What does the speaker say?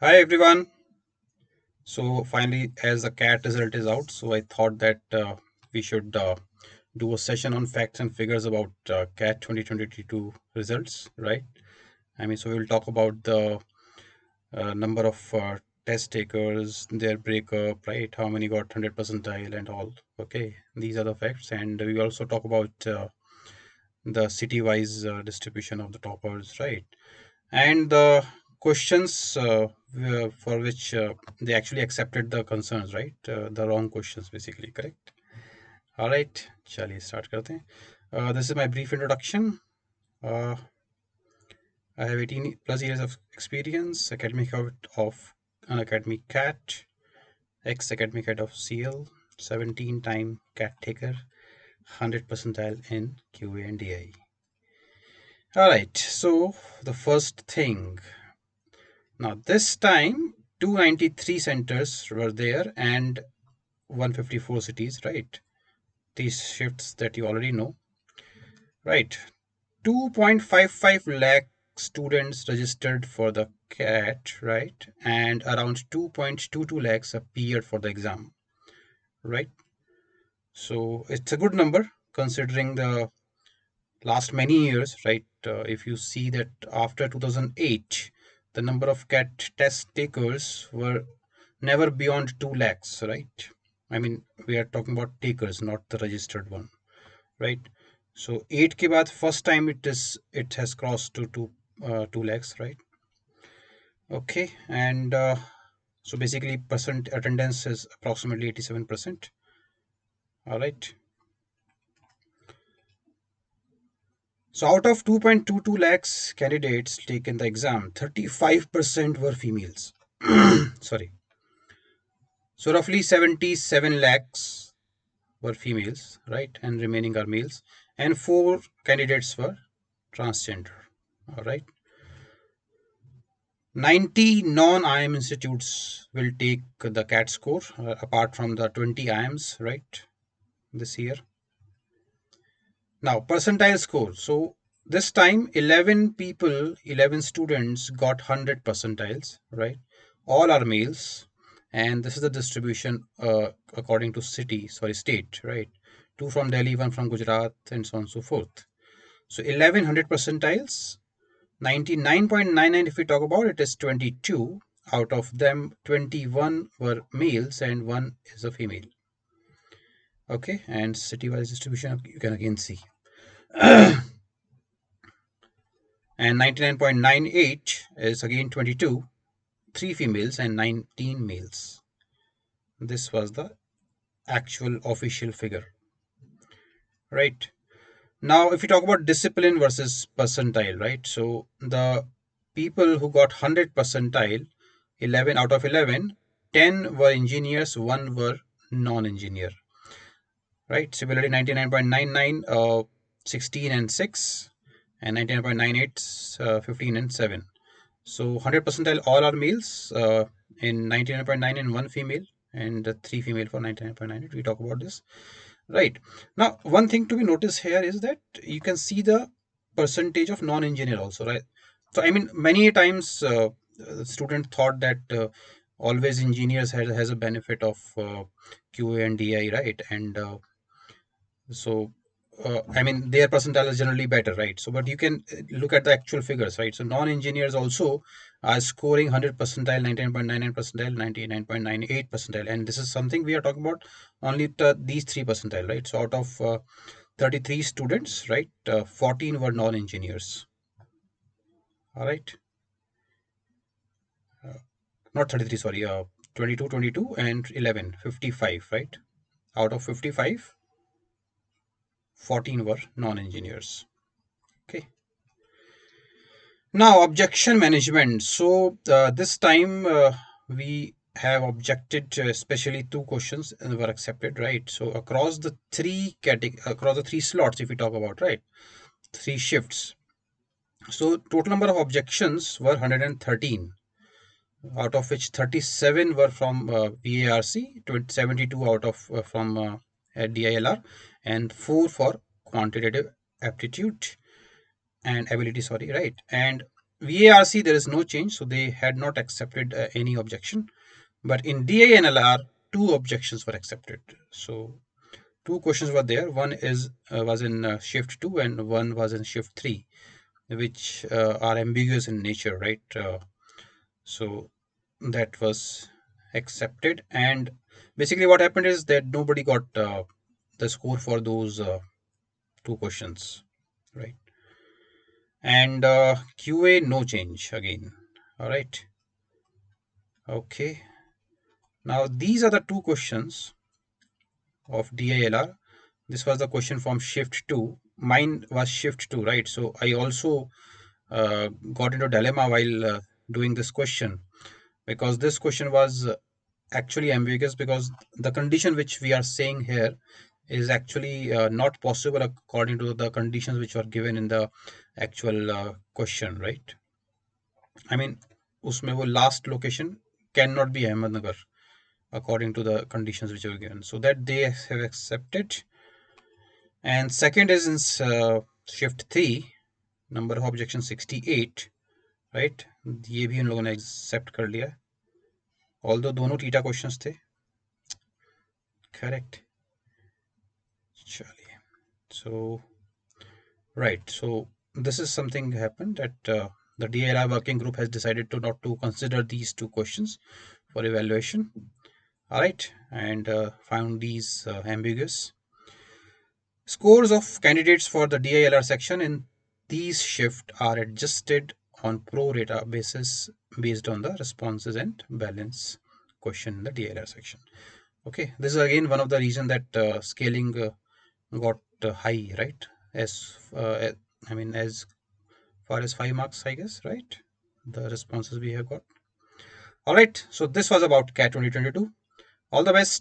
Hi everyone. So finally, as the CAT result is out, so I thought that we should do a session on facts and figures about CAT 2022 results, right? So we'll talk about the number of test takers, their breakup, right? How many got 100 percentile and all. Okay, these are the facts, and we also talk about the city-wise distribution of the toppers, right? And the questions for which they actually accepted the concerns, right? The wrong questions, basically, correct? All right, चलिए start करते हैं. This is my brief introduction. Uh, I have 18 plus years of experience, academic head of Unacademy CAT, ex-academic head of CL, 17-time CAT taker, 100 percentile in QA and DI. All right, so the first thing. Now, this time, 293 centers were there and 154 cities, right? These shifts that you already know, right? 2.55 lakh students registered for the CAT, right? And around 2.22 lakhs appeared for the exam, right? So it's a good number considering the last many years, right? If you see that after 2008, the number of CAT test takers were never beyond 2 lakhs, right? We are talking about takers, not the registered one, right? So 8 ke baad, first time it has crossed to 2 lakhs, right? Okay, and so basically percent attendance is approximately 87%. All right. So out of 2.22 lakhs candidates taken the exam, 35% were females. Sorry. So roughly 77 lakhs were females, right? And remaining are males. And 4 candidates were transgender. All right. 90 non-IM institutes will take the CAT score apart from the 20 IMs, right? This year. Now, percentile score. So this time 11 people, 11 students got 100 percentiles, right? All are males. And this is the distribution according to state, right? 2 from Delhi, 1 from Gujarat, and so on and so forth. So 1100 percentiles, 99.99 if we talk about it is 22. Out of them, 21 were males and 1 is a female. Okay, and city-wise distribution you can again see. And 99.98 is again 22, 3 females and 19 males. This was the actual official figure, right? Now, if you talk about discipline versus percentile, right? So the people who got 100 percentile, 11 out of 11, 10 were engineers, 1 were non-engineer, right? Similarly, 99.99, 16 and 6, and 99.98, 15 and 7. So 100 percentile all are males, in 99.9 and 1 female, and 3 female for 99.98. We talk about this. Right. Now, one thing to be noticed here is that you can see the percentage of non-engineer also, right? So, many times the student thought that always engineers has a benefit of QA and DI, right? And so, their percentile is generally better, right? So, but you can look at the actual figures, right? So, non-engineers also are scoring 100 percentile, 99.99 percentile, 99.98 percentile, and this is something we are talking about only these 3 percentile, right? So, out of 33 students, right, 14 were non-engineers. All right, not 33, sorry, 22, 22, and 11, 55, right? Out of 55, 14 were non-engineers. Okay. Now, objection management. So this time we have objected, especially 2 questions were accepted, right? So across the 3 slots, if we talk about, right, 3 shifts. So total number of objections were 113, out of which 37 were from VARC, 72 out of from DILR, and 4 for quantitative aptitude and ability, sorry, right? And VARC, there is no change, so they had not accepted any objection. But in DANLR, two objections were accepted. So two questions were there. One is was in shift 2 and one was in shift 3, which are ambiguous in nature, right? So that was accepted, and basically what happened is that nobody got the score for those two questions, right? And QA, no change again. All right. Okay. Now these are the two questions of DILR. This was the question from shift 2. Mine was shift 2, right? So I also got into a dilemma while doing this question, because this question was actually ambiguous, because the condition which we are saying here is actually not possible according to the conditions which were given in the actual question, right? I mean, उसमें वो last location cannot be Ahmednagar according to the conditions which were given. So that they have accepted. And second is in shift 3, number of objection 68, right? ये भी उन लोगों ने accept कर लिया, although दोनों टीटा questions थे. Correct. चलिए. So right, so this is something happened that the DLI working group has decided to not to consider these two questions for evaluation. All right, and found these ambiguous. Scores of candidates for the DILR section in these shift are adjusted on pro rata basis based on the responses and balance question in the DILR section. Okay, this is again one of the reason that scaling got high, right? As I mean, as far as 5 marks, I guess, right? The responses we have got. All right, so this was about CAT 2022. All the best.